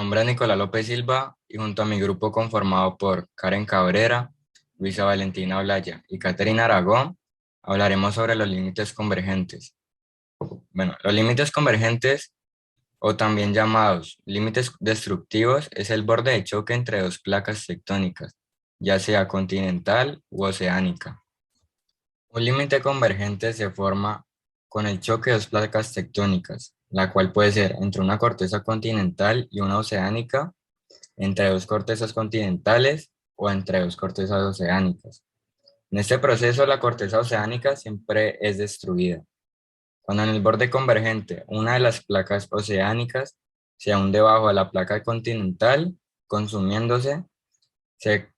nombre es Nicolás López Silva y junto a mi grupo conformado por Karen Cabrera, Luisa Valentina Olaya y Caterina Aragón, hablaremos sobre los límites convergentes. Bueno, los límites convergentes, o también llamados límites destructivos, es el borde de choque entre dos placas tectónicas, ya sea continental u oceánica. Un límite convergente se forma con el choque de dos placas tectónicas, la cual puede ser entre una corteza continental y una oceánica, entre dos cortezas continentales o entre dos cortezas oceánicas. En este proceso, la corteza oceánica siempre es destruida. Cuando en el borde convergente una de las placas oceánicas se hunde bajo de la placa continental, consumiéndose, se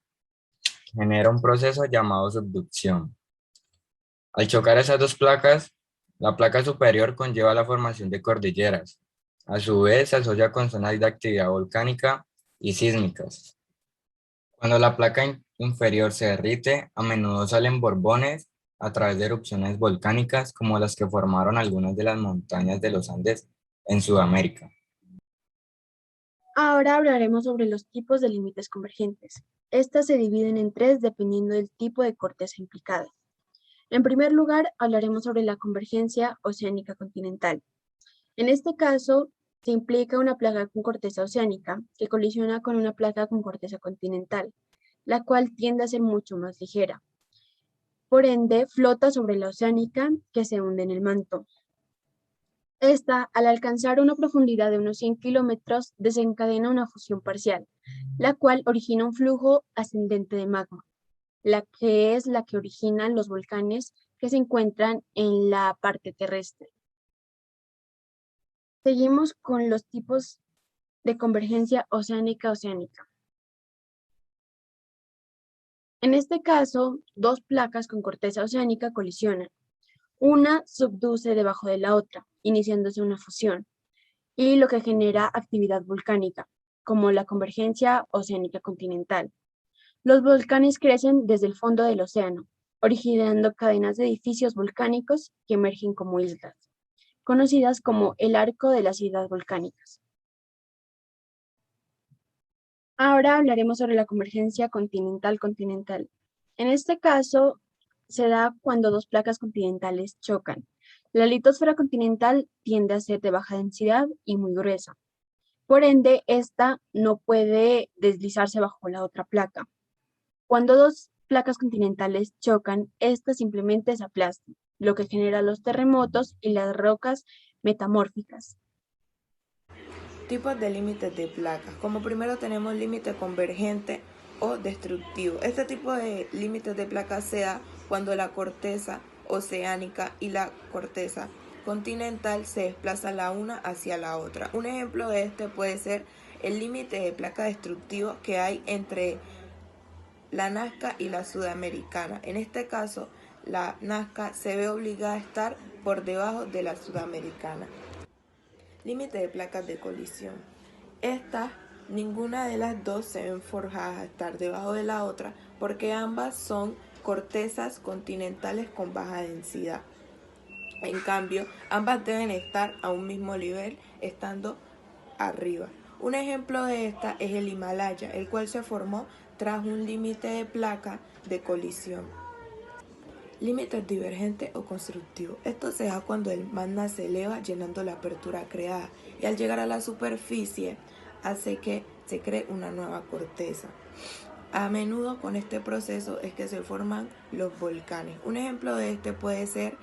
genera un proceso llamado subducción. Al chocar esas dos placas, la placa superior conlleva la formación de cordilleras. A su vez, se asocia con zonas de actividad volcánica y sísmicas. Cuando la placa inferior se derrite, a menudo salen borbones a través de erupciones volcánicas como las que formaron algunas de las montañas de los Andes en Sudamérica. Ahora hablaremos sobre los tipos de límites convergentes. Estas se dividen en tres dependiendo del tipo de corteza implicada. En primer lugar, hablaremos sobre la convergencia oceánica continental. En este caso, se implica una placa con corteza oceánica que colisiona con una placa con corteza continental, la cual tiende a ser mucho más ligera. Por ende, flota sobre la oceánica que se hunde en el manto. Esta, al alcanzar una profundidad de unos 100 kilómetros, desencadena una fusión parcial, la cual origina un flujo ascendente de magma, la que originan los volcanes que se encuentran en la parte terrestre. Seguimos con los tipos de convergencia oceánica-oceánica. En este caso, dos placas con corteza oceánica colisionan. Una subduce debajo de la otra, iniciándose una fusión, y lo que genera actividad volcánica, como la convergencia oceánica continental. Los volcanes crecen desde el fondo del océano, originando cadenas de edificios volcánicos que emergen como islas, conocidas como el arco de las islas volcánicas. Ahora hablaremos sobre la convergencia continental-continental. En este caso, se da cuando dos placas continentales chocan. La litosfera continental tiende a ser de baja densidad y muy gruesa. Por ende, esta no puede deslizarse bajo la otra placa. Cuando dos placas continentales chocan, estas simplemente se aplastan, lo que genera los terremotos y las rocas metamórficas. Tipos de límites de placas. Como primero tenemos límite convergente o destructivo. Este tipo de límites de placas se da cuando la corteza oceánica y la corteza continental se desplazan la una hacia la otra. Un ejemplo de este puede ser el límite de placa destructivo que hay entre la Nazca y la Sudamericana. En este caso, la Nazca se ve obligada a estar por debajo de la Sudamericana. Límite de placas de colisión. Estas, ninguna de las dos se ven forjadas a estar debajo de la otra porque ambas son cortezas continentales con baja densidad. En cambio, ambas deben estar a un mismo nivel, estando arriba. Un ejemplo de esta es el Himalaya, el cual se formó tras un límite de placa de colisión. Límites divergentes o constructivos. Esto se da cuando el magma se eleva llenando la apertura creada y al llegar a la superficie hace que se cree una nueva corteza. A menudo con este proceso es que se forman los volcanes. Un ejemplo de este puede ser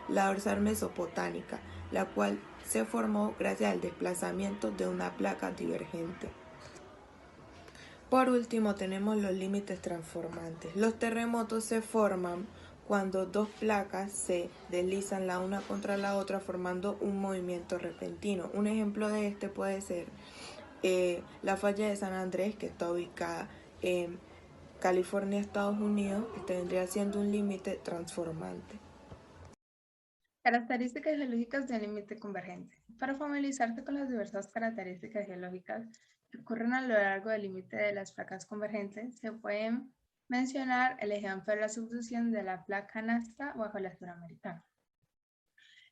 la dorsal mesopotámica, la cual se formó gracias al desplazamiento de una placa divergente. Por último tenemos los límites transformantes. Los terremotos se forman cuando dos placas se deslizan la una contra la otra formando un movimiento repentino. Un ejemplo de este puede ser la falla de San Andrés, que está ubicada en California, Estados Unidos. Este vendría siendo un límite transformante. Características geológicas del límite convergente. Para familiarizarte con las diversas características geológicas que ocurren a lo largo del límite de las placas convergentes, se pueden mencionar el ejemplo de la subducción de la placa Nazca bajo la Suramericana.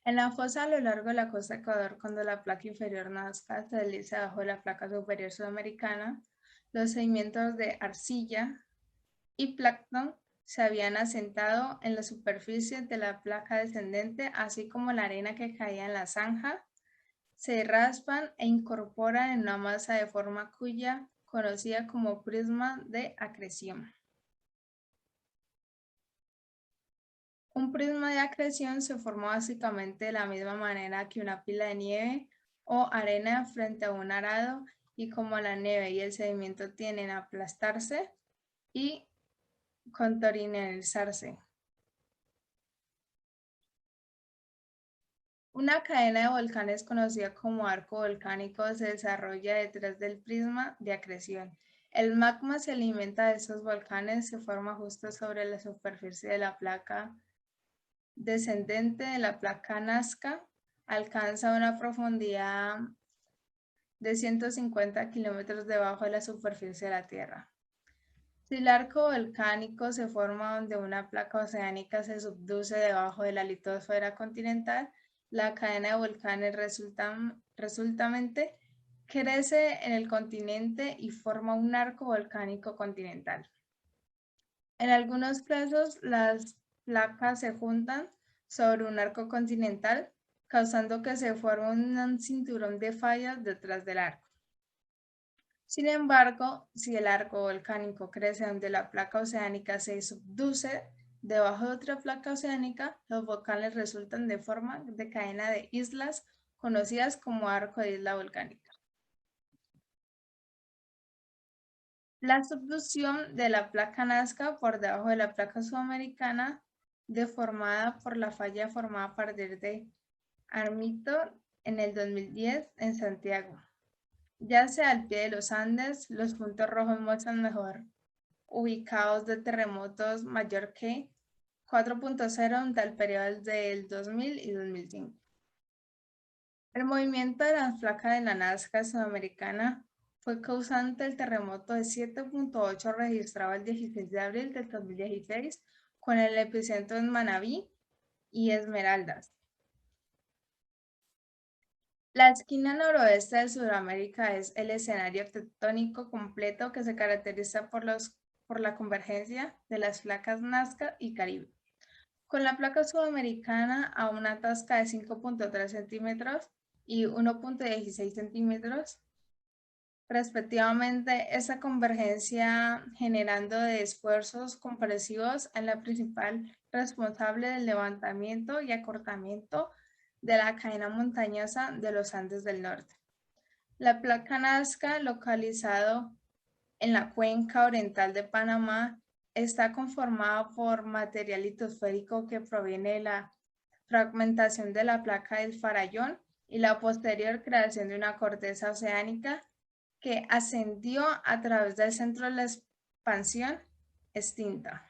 En la fosa a lo largo de la costa de Ecuador, cuando la placa inferior Nazca se desliza bajo la placa superior sudamericana, los sedimentos de arcilla y plancton se habían asentado en la superficie de la placa descendente, así como la arena que caía en la zanja, se raspan e incorporan en una masa de forma cuya conocida como prisma de acreción. Un prisma de acreción se forma básicamente de la misma manera que una pila de nieve o arena frente a un arado, y como la nieve y el sedimento tienden a aplastarse y contorsionalizarse. Una cadena de volcanes conocida como arco volcánico se desarrolla detrás del prisma de acreción. El magma se alimenta de esos volcanes, se forma justo sobre la superficie de la placa descendente de la placa Nazca, alcanza una profundidad de 150 kilómetros debajo de la superficie de la Tierra. Si el arco volcánico se forma donde una placa oceánica se subduce debajo de la litosfera continental, la cadena de volcanes resultamente crece en el continente y forma un arco volcánico continental. En algunos casos, las placas se juntan sobre un arco continental, causando que se forme un cinturón de fallas detrás del arco. Sin embargo, si el arco volcánico crece donde la placa oceánica se subduce debajo de otra placa oceánica, los volcanes resultan de forma de cadena de islas conocidas como arco de isla volcánica. La subducción de la placa Nazca por debajo de la placa sudamericana, deformada por la falla formada a partir de Armito en el 2010 en Santiago. Ya sea al pie de los Andes, los puntos rojos muestran mejor ubicados de terremotos mayor que 4.0 entre el periodo del 2000 y 2005. El movimiento de la placa de la Nazca sudamericana fue causante del terremoto de 7.8 registrado el 16 de abril del 2016, con el epicentro en Manabí y Esmeraldas. La esquina noroeste de Sudamérica es el escenario tectónico completo que se caracteriza por la convergencia de las placas Nazca y Caribe, con la placa sudamericana a una tasca de 5.3 centímetros y 1.16 centímetros, respectivamente. Esa convergencia generando de esfuerzos compresivos en la principal responsable del levantamiento y acortamiento de la cadena montañosa de los Andes del Norte. La placa Nazca, localizado en la cuenca oriental de Panamá, está conformada por material litosférico que proviene de la fragmentación de la placa del Farallón y la posterior creación de una corteza oceánica que ascendió a través del centro de la expansión extinta.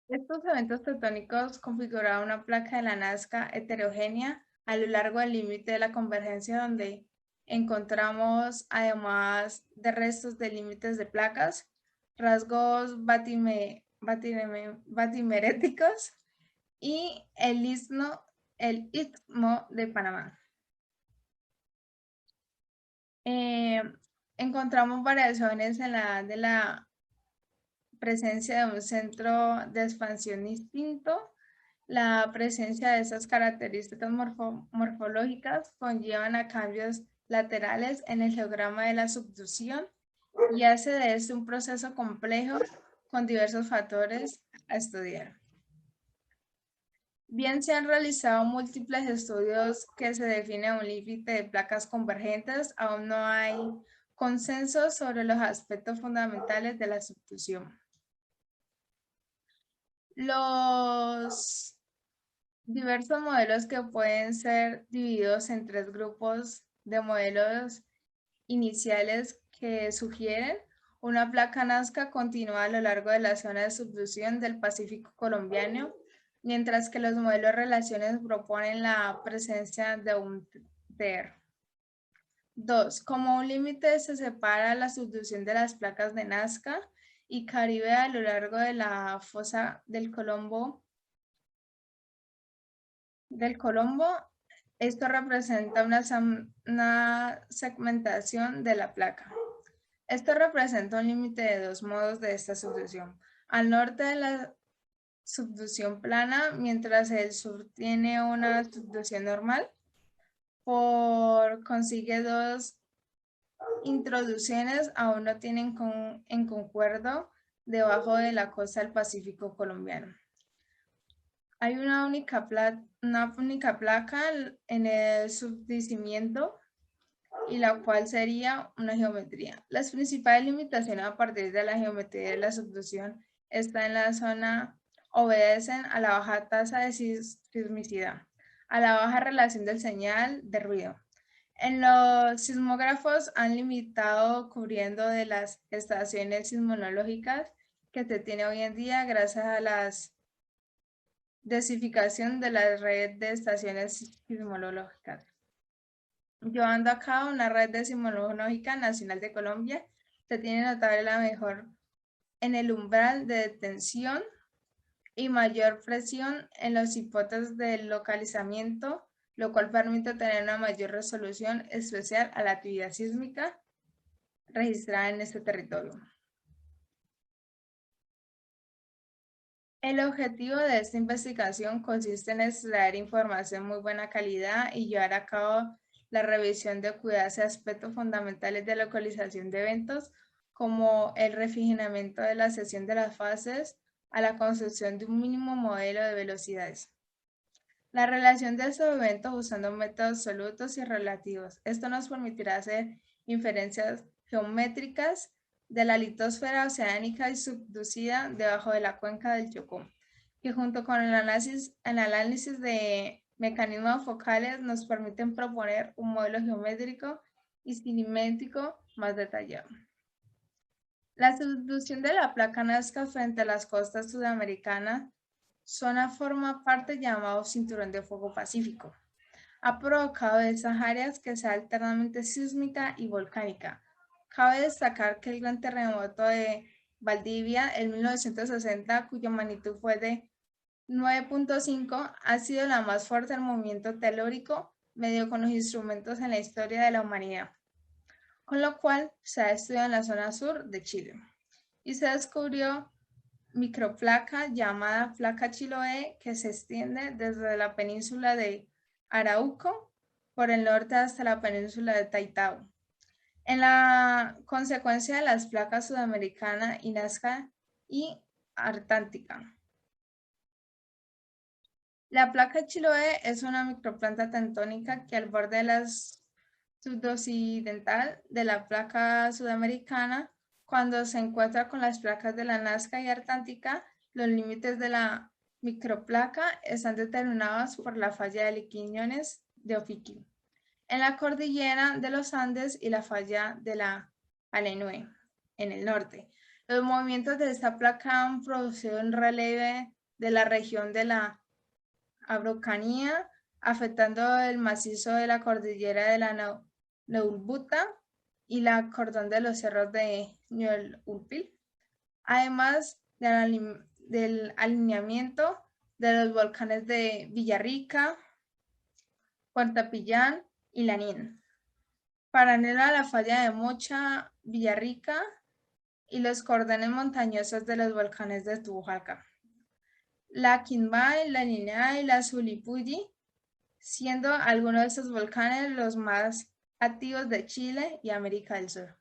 Estos eventos tectónicos configuraron una placa de la Nazca heterogénea a lo largo del límite de la convergencia, donde encontramos, además de restos de límites de placas, rasgos batimeréticos y el istmo de Panamá. Encontramos variaciones en la presencia de un centro de expansión distinto. La presencia de esas características morfológicas conllevan a cambios laterales en el geograma de la subducción y hace de este un proceso complejo con diversos factores a estudiar. Bien, se han realizado múltiples estudios que se define un límite de placas convergentes, aún no hay consenso sobre los aspectos fundamentales de la subducción. Los diversos modelos que pueden ser divididos en tres grupos de modelos iniciales que sugieren una placa Nazca continua a lo largo de la zona de subducción del Pacífico colombiano, mientras que los modelos de relaciones proponen la presencia de un TER. 2. Como un límite se separa la subducción de las placas de Nazca y Caribe a lo largo de la fosa del Colombo del Colombo. Esto representa una segmentación de la placa. Esto representa un límite de dos modos de esta subducción. Al norte de la subducción plana, mientras el sur tiene una subducción normal, consigue dos introducciones aún no tienen en concuerdo debajo de la costa del Pacífico colombiano. Hay una única placa en el subdicimiento y la cual sería una geometría. Las principales limitaciones a partir de la geometría de la subducción está en la zona, obedecen a la baja tasa de sismicidad, a la baja relación del señal de ruido. En los sismógrafos han limitado cubriendo de las estaciones sismológicas que se tiene hoy en día gracias a la densificación de la red de estaciones sismológicas. Llevando a cabo una red de sismológica nacional de Colombia, se tiene notable la mejor en el umbral de detención y mayor presión en los hipótesis de localizamiento, lo cual permite tener una mayor resolución especial a la actividad sísmica registrada en este territorio. El objetivo de esta investigación consiste en extraer información de muy buena calidad y llevar a cabo la revisión de cuidados y aspectos fundamentales de localización de eventos, como el refinamiento de la sección de las fases a la construcción de un mínimo modelo de velocidades. La relación de estos eventos usando métodos absolutos y relativos. Esto nos permitirá hacer inferencias geométricas de la litosfera oceánica y subducida debajo de la cuenca del Chocó, que junto con el análisis de mecanismos focales nos permiten proponer un modelo geométrico y cinemático más detallado. La subducción de la placa Nazca frente a las costas sudamericanas zona forma parte llamado Cinturón de Fuego Pacífico. Ha provocado esas áreas que sea alternamente sísmica y volcánica. Cabe destacar que el gran terremoto de Valdivia en 1960, cuya magnitud fue de 9.5, ha sido la más fuerte del movimiento telúrico medio con los instrumentos en la historia de la humanidad, con lo cual se ha estudiado en la zona sur de Chile y se descubrió microplaca llamada placa Chiloé que se extiende desde la península de Arauco por el norte hasta la península de Taitao. En la consecuencia de las placas sudamericana y Nazca y Antártica. La placa Chiloé es una microplanta tectónica que al borde de la sudoccidental de la placa sudamericana, cuando se encuentra con las placas de la Nazca y Antártica, los límites de la microplaca están determinados por la falla de Liquiñones de Ofiqui en la cordillera de los Andes y la falla de la Alenue en el norte. Los movimientos de esta placa han producido un relieve de la región de la Araucanía, afectando el macizo de la cordillera de la Neulbuta y la cordón de los cerros de Ñuelupil, además del alineamiento de los volcanes de Villarrica, Puertapillán y Lanín, paralela a la falla de Mocha, Villarrica y los cordones montañosos de los volcanes de Tujuaca, la Quimbay, la Niná y la Zulipuyí, siendo algunos de estos volcanes los más activos de Chile y América del Sur.